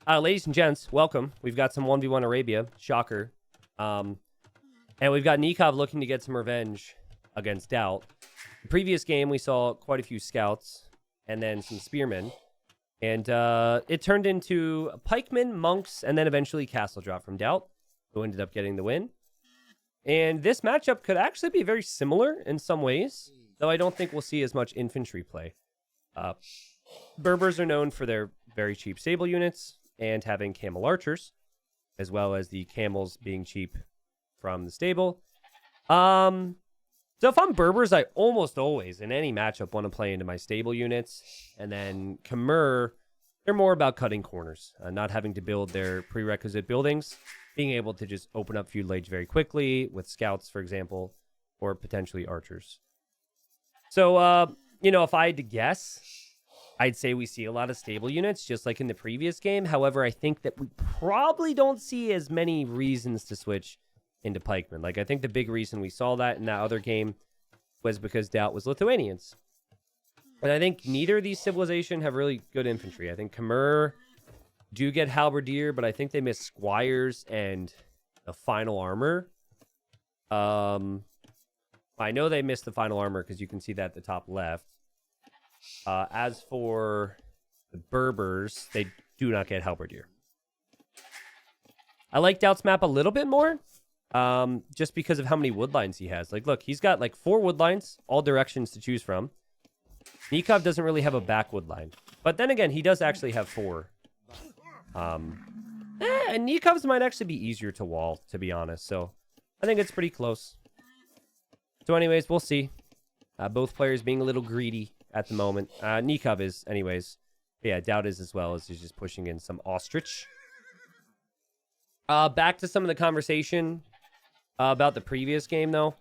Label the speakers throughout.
Speaker 1: Ladies and gents, welcome. We've got some 1v1 Arabia. Shocker. And we've got Nikov looking to get some revenge against Doubt. The previous game, we saw quite a few scouts and then some spearmen. And it turned into pikemen, monks, and then eventually castle drop from Doubt, who ended up getting the win. And this matchup could actually be very similar in some ways, though I don't think we'll see as much infantry play. Berbers are known for their very cheap sable units and having camel archers, as well as the camels being cheap from the stable. So if I'm Berbers, I almost always, in any matchup, want to play into my stable units. And then Khmer, they're more about cutting corners, not having to build their prerequisite buildings, being able to just open up feudal age very quickly with scouts, for example, or potentially archers. So, if I had to guess, I'd say we see a lot of stable units, just like in the previous game. However, I think that we probably don't see as many reasons to switch into pikemen. Like, I think the big reason we saw that in that other game was because Doubt was Lithuanians. And I think neither of these civilizations have really good infantry. I think Khmer do get halberdier, but I think they miss squires and the final armor. I know they missed the final armor because you can see that at the top left. As for the Berbers, they do not get halberdier. I like Doubt's map a little bit more, just because of how many wood lines he has. Like, look, he's got like 4 wood lines, all directions to choose from. Nikov doesn't really have a back wood line, but then again, he does actually have 4. And Nikov's might actually be easier to wall, to be honest. So I think it's pretty close. So anyways, we'll see. Both players being a little greedy at the moment. Nikov is, anyways. But yeah, Doubt is as well, as he's just pushing in some ostrich. Back to some of the conversation about the previous game, though.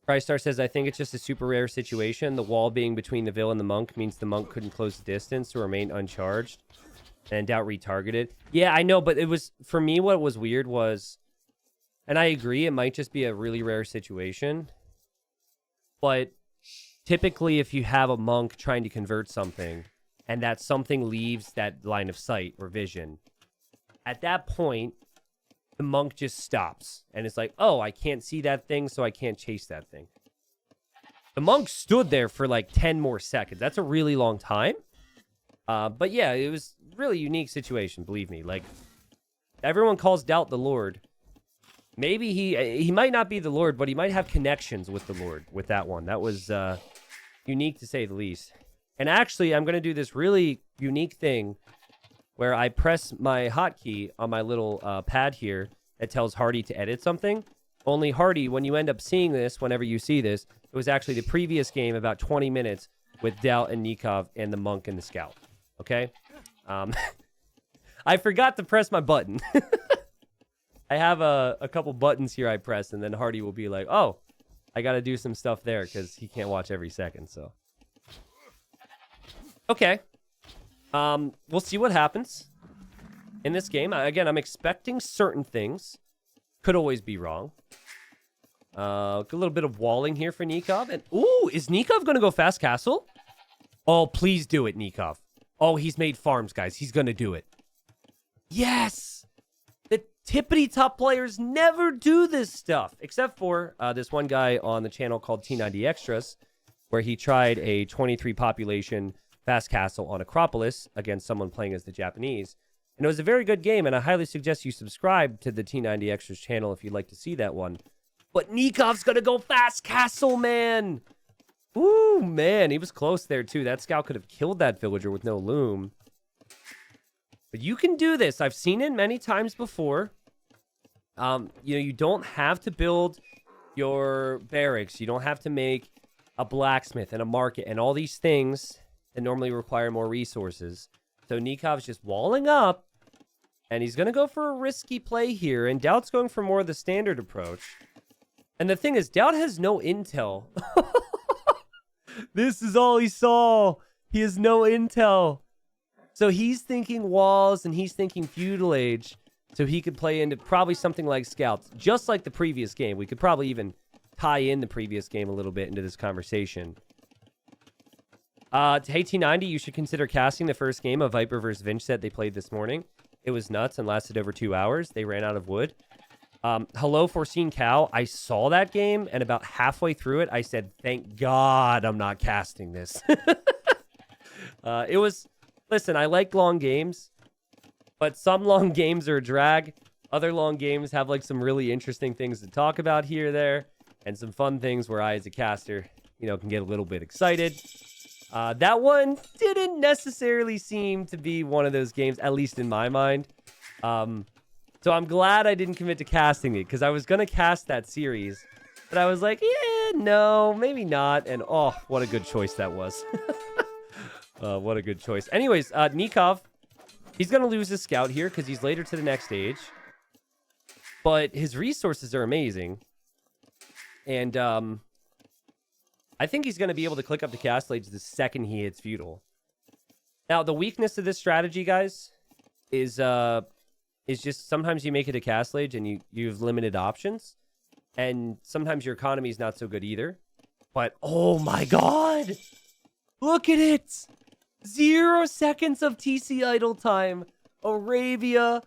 Speaker 1: Crystar says, I think it's just a super rare situation. The wall being between the Vil and the Monk means the Monk couldn't close the distance to remain uncharged. And Doubt retargeted. Yeah, I know, but it was, for me, what was weird was, and I agree, it might just be a really rare situation. But typically, if you have a Monk trying to convert something, and that something leaves that line of sight or vision, at that point, the Monk just stops. And it's like, oh, I can't see that thing, so I can't chase that thing. The Monk stood there for like 10 more seconds. That's a really long time. But yeah, it was a really unique situation, believe me. Like, everyone calls Doubt the Lord. Maybe he might not be the Lord, but he might have connections with the Lord with that one. That was unique to say the least. And actually, I'm going to do this really unique thing where I press my hotkey on my little pad here that tells Hardy to edit something. Only Hardy, when you end up seeing this, whenever you see this, it was actually the previous game, about 20 minutes, with Doubt and Nikov and the Monk and the Scout. Okay? I forgot to press my button. I have a couple buttons here I press, and then Hardy will be like, oh, I got to do some stuff there because he can't watch every second, so. Okay. We'll see what happens in this game. Again, I'm expecting certain things. Could always be wrong. A little bit of walling here for Nikov. And, ooh, is Nikov going to go fast castle? Oh, please do it, Nikov. Oh, he's made farms, guys. He's going to do it. Yes! The tippity-top players never do this stuff, except for this one guy on the channel called T90 Extras, where he tried a 23 population fast castle on Acropolis against someone playing as the Japanese. And it was a very good game, and I highly suggest you subscribe to the T90 Extras channel if you'd like to see that one. But Nikov's gonna go fast castle, man! Ooh, man, he was close there, too. That scout could have killed that villager with no loom. But you can do this. I've seen it many times before. You don't have to build your barracks. You don't have to make a blacksmith and a market and all these things that normally require more resources. So Nikov's just walling up, and he's going to go for a risky play here, and Doubt's going for more of the standard approach. And the thing is, Doubt has no intel. This is all he saw. He has no intel. So he's thinking walls, and he's thinking feudal age, so he could play into probably something like scouts, just like the previous game. We could probably even tie in the previous game a little bit into this conversation. Hey, T90, you should consider casting the first game of Viper vs. Vinch set they played this morning. It was nuts and lasted over 2 hours. They ran out of wood. Hello, Foreseen Cow. I saw that game, and about halfway through it, I said, thank God I'm not casting this. It was... Listen, I like long games, but some long games are a drag. Other long games have, like, some really interesting things to talk about here or there, and some fun things where I, as a caster, you know, can get a little bit excited. That one didn't necessarily seem to be one of those games, at least in my mind. So I'm glad I didn't commit to casting it, because I was going to cast that series. But I was like, yeah, no, maybe not. And oh, what a good choice that was. What a good choice. Anyways, Nikov, he's going to lose his scout here because he's later to the next stage. But his resources are amazing. And I think he's going to be able to click up the Castle Age the second he hits Feudal. Now, the weakness of this strategy, guys, is just sometimes you make it a Castle Age and you have limited options. And sometimes your economy is not so good either. But, oh my god! Look at it! 0 seconds of TC idle time. Arabia,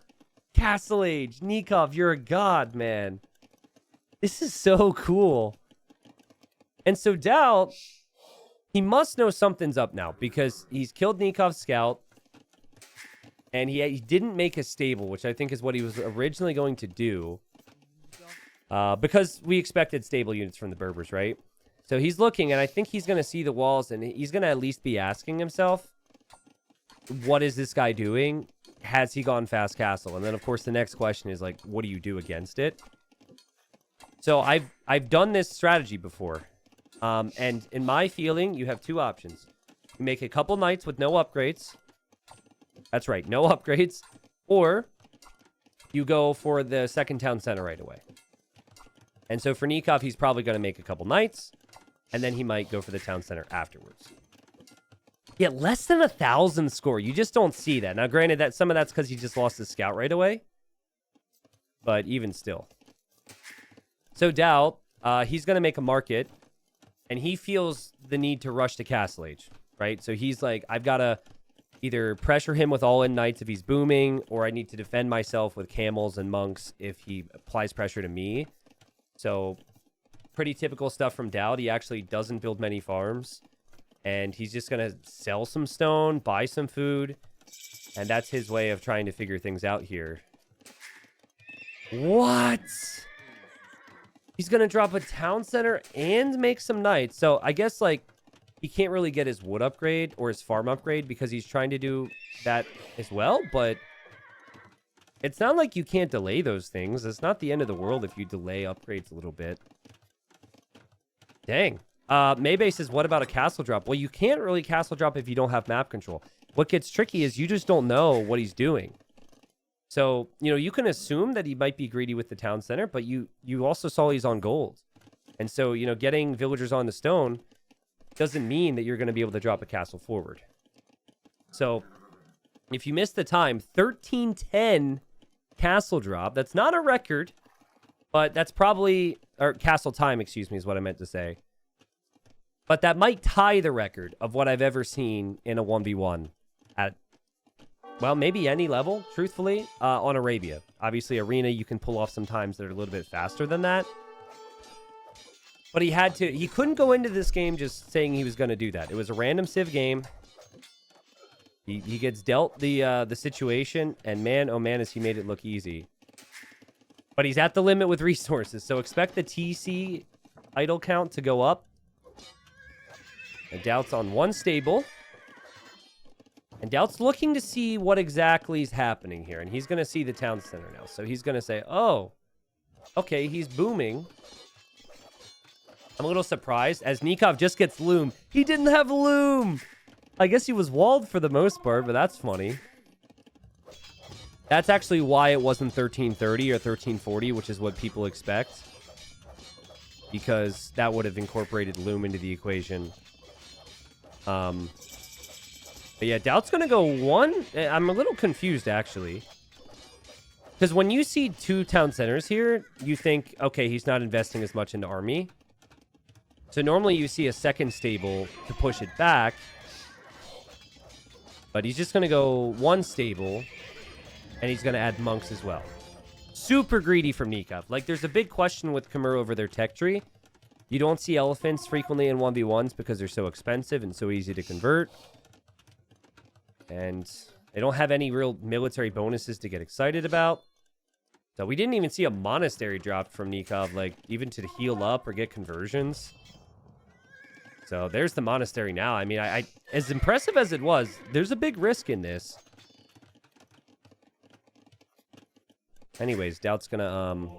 Speaker 1: Castle Age. Nikov, you're a god, man. This is so cool. And so Doubt, he must know something's up now because he's killed Nikov's scout. And he didn't make a stable, which I think is what he was originally going to do. Because we expected stable units from the Berbers, right? So he's looking, and I think he's going to see the walls, and he's going to at least be asking himself, what is this guy doing? Has he gone fast castle? And then, of course, the next question is, like, what do you do against it? So I've done this strategy before. And in my feeling, you have two options. You make a couple knights with no upgrades. That's right, no upgrades. Or you go for the second town center right away. And so for Nikov, he's probably going to make a couple knights. And then he might go for the town center afterwards. Yeah, less than 1,000 score. You just don't see that. Now, granted, that some of that's because he just lost his scout right away. But even still. So Doubt, he's going to make a market. And he feels the need to rush to Castle Age, right? So he's like, I've got to either pressure him with all-in knights if he's booming, or I need to defend myself with camels and monks if he applies pressure to me. So, pretty typical stuff from Dowd. He actually doesn't build many farms. And he's just going to sell some stone, buy some food. And that's his way of trying to figure things out here. What? He's going to drop a town center and make some knights. So, I guess, like, he can't really get his wood upgrade or his farm upgrade because he's trying to do that as well. But it's not like you can't delay those things. It's not the end of the world if you delay upgrades a little bit. Dang. Maybay says, what about a castle drop? Well, you can't really castle drop if you don't have map control. What gets tricky is you just don't know what he's doing. So, you know, you can assume that he might be greedy with the town center, but you also saw he's on gold. And so, you know, getting villagers on the stone doesn't mean that you're going to be able to drop a castle forward. So, if you miss the time, 1310 castle drop. That's not a record, but that's probably... Or castle time, excuse me, is what I meant to say. But that might tie the record of what I've ever seen in a 1v1 at, well, maybe any level, truthfully, on Arabia. Obviously, Arena, you can pull off some times that are a little bit faster than that. But he couldn't go into this game just saying he was going to do that. It was a random Civ game. He gets dealt the situation, and man, oh man, has he made it look easy. But he's at the limit with resources, so expect the TC idle count to go up. And Doubt's on one stable. And Doubt's looking to see what exactly is happening here. And he's going to see the town center now. So he's going to say, oh, okay, he's booming. I'm a little surprised as Nikov just gets loom. He didn't have loom. I guess he was walled for the most part, but that's funny. That's actually why it wasn't 1330 or 1340, which is what people expect. Because that would have incorporated loom into the equation. But yeah, Doubt's going to go one. I'm a little confused, actually. Because when you see two town centers here, you think, okay, he's not investing as much into army. So normally you see a second stable to push it back. But he's just going to go one stable, and he's going to add monks as well. Super greedy from Nikov. Like, there's a big question with Khmer over their tech tree. You don't see elephants frequently in 1v1s because they're so expensive and so easy to convert. And they don't have any real military bonuses to get excited about. So we didn't even see a monastery drop from Nikov, like, even to heal up or get conversions. So there's the monastery now. I mean, I as impressive as it was, there's a big risk in this. Anyways, Doubt's gonna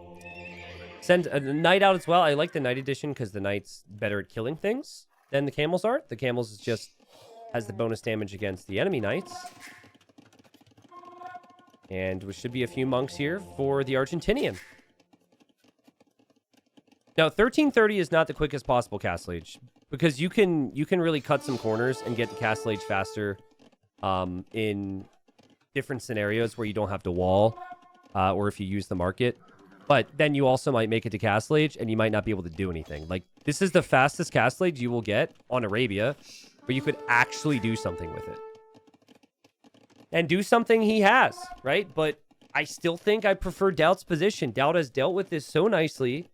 Speaker 1: send a knight out as well. I like the knight edition because the knight's better at killing things than the camels are. The camels is just has the bonus damage against the enemy knights. And there should be a few monks here for the Argentinian. Now, 1330 is not the quickest possible castle age because you can really cut some corners and get the castle age faster in different scenarios where you don't have to wall or if you use the market. But then you also might make it to castle age and you might not be able to do anything. Like, this is the fastest castle age you will get on Arabia where you could actually do something with it. And do something he has, right? But I still think I prefer Doubt's position. Doubt has dealt with this so nicely.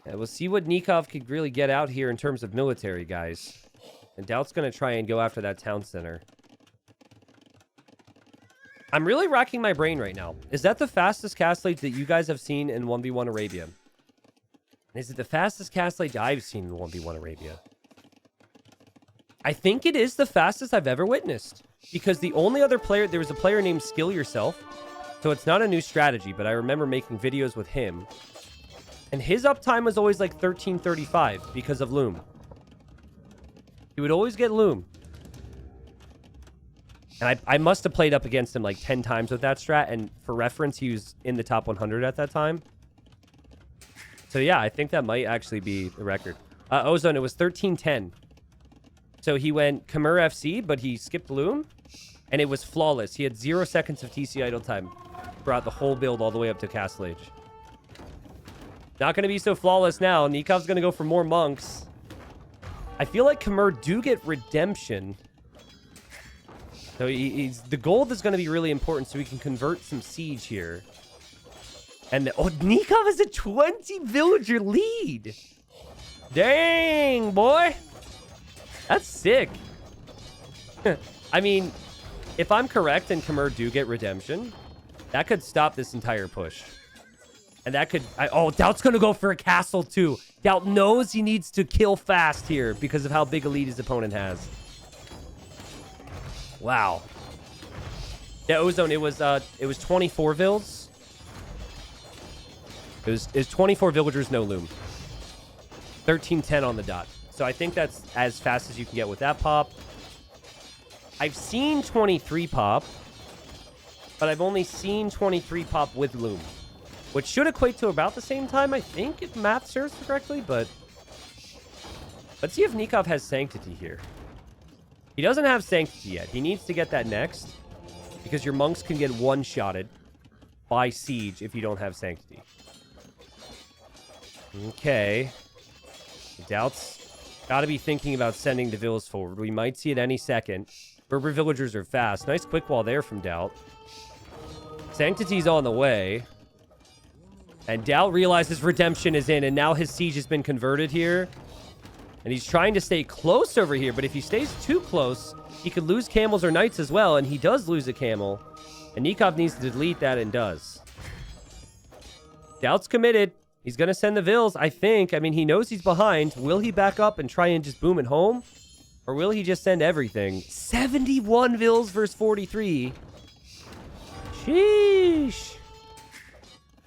Speaker 1: And we'll see what Nikov could really get out here in terms of military, guys. And Doubt's going to try and go after that town center. I'm really racking my brain right now. Is that the fastest castle age that you guys have seen in 1v1 Arabia? And is it the fastest castle age I've seen in 1v1 Arabia? I think it is the fastest I've ever witnessed. Because the only other player, there was a player named Skill Yourself. So it's not a new strategy, but I remember making videos with him. And his uptime was always like 1335 because of Loom. He would always get Loom. And I must have played up against him like 10 times with that strat. And for reference, he was in the top 100 at that time. So yeah, I think that might actually be the record. Ozone, it was 1310. So he went Khmer FC, but he skipped Loom. And it was flawless. He had 0 seconds of TC idle time throughout the whole build all the way up to Castle Age. Not going to be so flawless now. Nikov's going to go for more monks. I feel like Khmer do get redemption. So the gold is going to be really important so we can convert some siege here. And Nikov has a 20 villager lead. Dang, boy. That's sick. I mean, if I'm correct and Khmer do get redemption, that could stop this entire push. And that could... Doubt's going to go for a castle, too. Doubt knows he needs to kill fast here because of how big a lead his opponent has. Wow. Yeah, Ozone, it was 24 vills. It was 24 villagers, no Loom. 1310 on the dot. So I think that's as fast as you can get with that pop. I've seen 23 pop, but I've only seen 23 pop with Loom, which should equate to about the same time, I think, if math serves correctly, but let's see if Nikov has Sanctity here. He doesn't have Sanctity yet. He needs to get that next, because your monks can get one-shotted by Siege if you don't have Sanctity. Okay. Doubt's got to be thinking about sending the villas forward. We might see it any second. Berber villagers are fast. Nice quick wall there from Doubt. Sanctity's on the way. And Doubt realizes redemption is in, and now his siege has been converted here. And he's trying to stay close over here, but if he stays too close, he could lose camels or knights as well, and he does lose a camel. And Nikov needs to delete that and does. Doubt's committed. He's going to send the vills, I think. I mean, he knows he's behind. Will he back up and try and just boom it home? Or will he just send everything? 71 vills versus 43. Sheesh.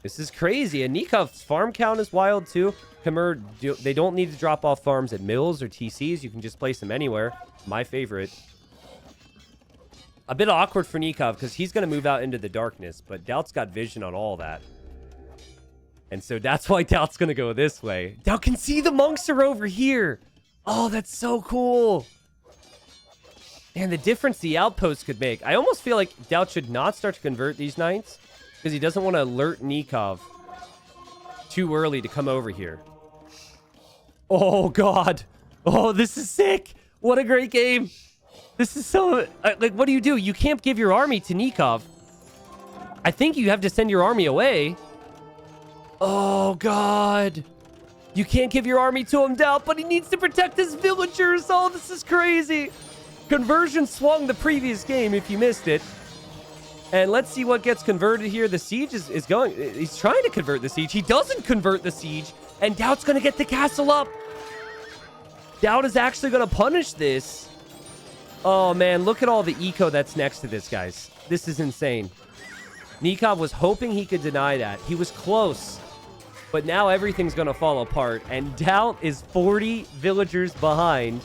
Speaker 1: This is crazy. And Nikov's farm count is wild, too. Khmer, they don't need to drop off farms at mills or TCs. You can just place them anywhere. My favorite. A bit awkward for Nikov because he's going to move out into the darkness. But Doubt's got vision on all that. And so that's why Doubt's going to go this way. Doubt can see the monks are over here. Oh, that's so cool. And the difference the outpost could make. I almost feel like Doubt should not start to convert these knights because he doesn't want to alert Nikov too early to come over here. Oh, God. Oh, this is sick. What a great game. This is so... like, what do? You can't give your army to Nikov. I think you have to send your army away. Oh, God. You can't give your army to him, Doubt, but he needs to protect his villagers. Oh, this is crazy. Conversion swung the previous game if you missed it. And let's see what gets converted here. The siege is going... He's trying to convert the siege. He doesn't convert the siege. And Doubt's going to get the castle up. Doubt is actually going to punish this. Oh, man. Look at all the eco that's next to this, guys. This is insane. Nikov was hoping he could deny that. He was close. But now everything's going to fall apart. And Doubt is 40 villagers behind.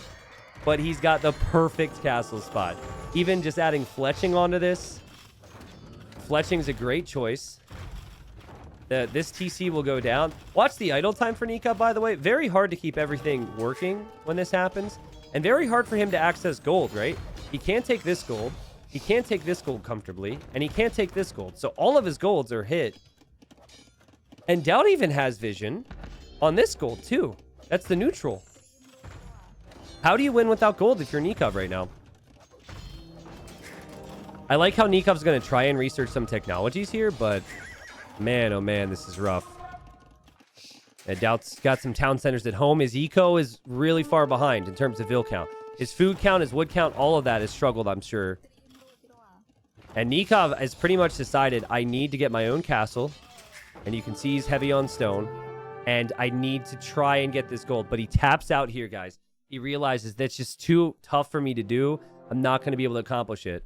Speaker 1: But he's got the perfect castle spot. Even just adding fletching onto this. Fletching's a great choice. This TC will go down. Watch the idle time for Nikov, by the way. Very hard to keep everything working when this happens. And very hard for him to access gold, right? He can't take this gold. He can't take this gold comfortably. And he can't take this gold. So all of his golds are hit. And Doubt even has vision on this gold, too. That's the neutral. How do you win without gold if you're Nikov right now? I like how Nikov's going to try and research some technologies here, but man, oh man, this is rough. And Doubt's got some town centers at home. His eco is really far behind in terms of vill count. His food count, his wood count, all of that has struggled, I'm sure. And Nikov has pretty much decided, I need to get my own castle. And you can see he's heavy on stone. And I need to try and get this gold. But he taps out here, guys. He realizes that's just too tough for me to do. I'm not going to be able to accomplish it.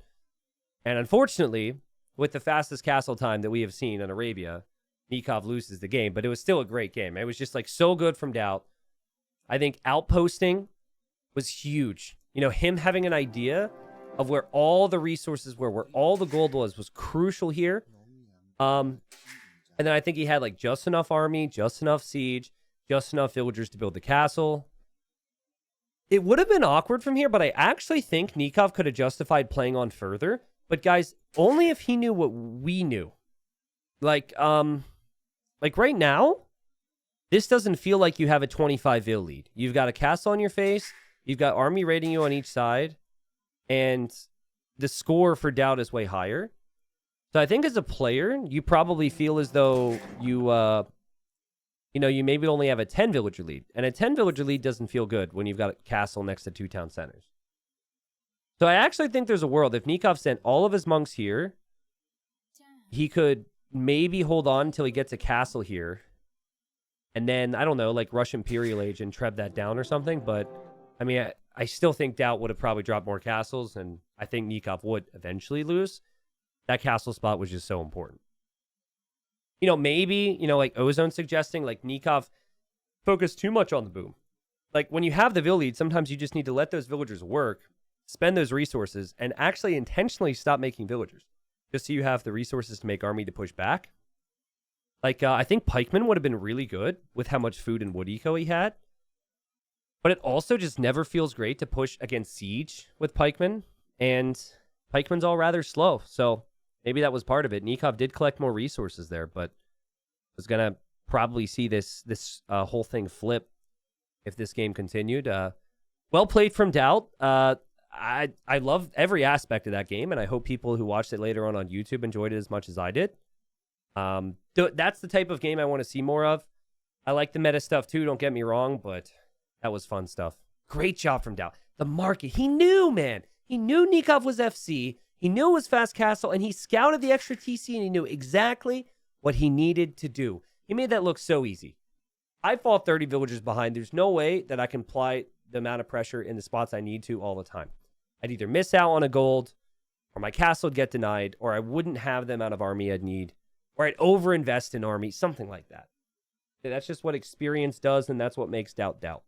Speaker 1: And unfortunately, with the fastest castle time that we have seen in Arabia, Nikov loses the game. But it was still a great game. It was just like so good from Doubt. I think outposting was huge. You know, him having an idea of where all the resources were, where all the gold was crucial here. And then I think he had like just enough army, just enough siege, just enough villagers to build the castle. It would have been awkward from here, but I actually think Nikov could have justified playing on further. But guys, only if he knew what we knew. Like right now, this doesn't feel like you have a 25 vill lead. You've got a castle on your face. You've got army raiding you on each side. And the score for Doubt is way higher. So I think as a player, you probably feel as though you maybe only have a 10 villager lead. And a 10 villager lead doesn't feel good when you've got a castle next to 2 town centers. So I actually think there's a world. If Nikov sent all of his monks here, he could maybe hold on until he gets a castle here. And then, I don't know, like rush Imperial Age and treb that down or something. But, I mean, I still think Doubt would have probably dropped more castles. And I think Nikov would eventually lose. That castle spot was just so important. You know, maybe, like Ozone suggesting, like Nikov focus too much on the boom. Like when you have the vill lead, sometimes you just need to let those villagers work, spend those resources, and actually intentionally stop making villagers. Just so you have the resources to make army to push back. Like, I think Pikeman would have been really good with how much food and wood eco he had. But it also just never feels great to push against siege with Pikeman. And Pikeman's all rather slow, so maybe that was part of it. Nikov did collect more resources there, but was going to probably see this whole thing flip if this game continued. Well played from Doubt. I love every aspect of that game, and I hope people who watched it later on YouTube enjoyed it as much as I did. That's the type of game I want to see more of. I like the meta stuff too, don't get me wrong, but that was fun stuff. Great job from Doubt. The market, he knew, man. He knew Nikov was FC. He knew it was fast castle, and he scouted the extra TC, and he knew exactly what he needed to do. He made that look so easy. I fall 30 villagers behind. There's no way that I can apply the amount of pressure in the spots I need to all the time. I'd either miss out on a gold, or my castle would get denied, or I wouldn't have the amount of army I'd need, or I'd overinvest in army, something like that. That's just what experience does, and that's what makes Doubt Doubt.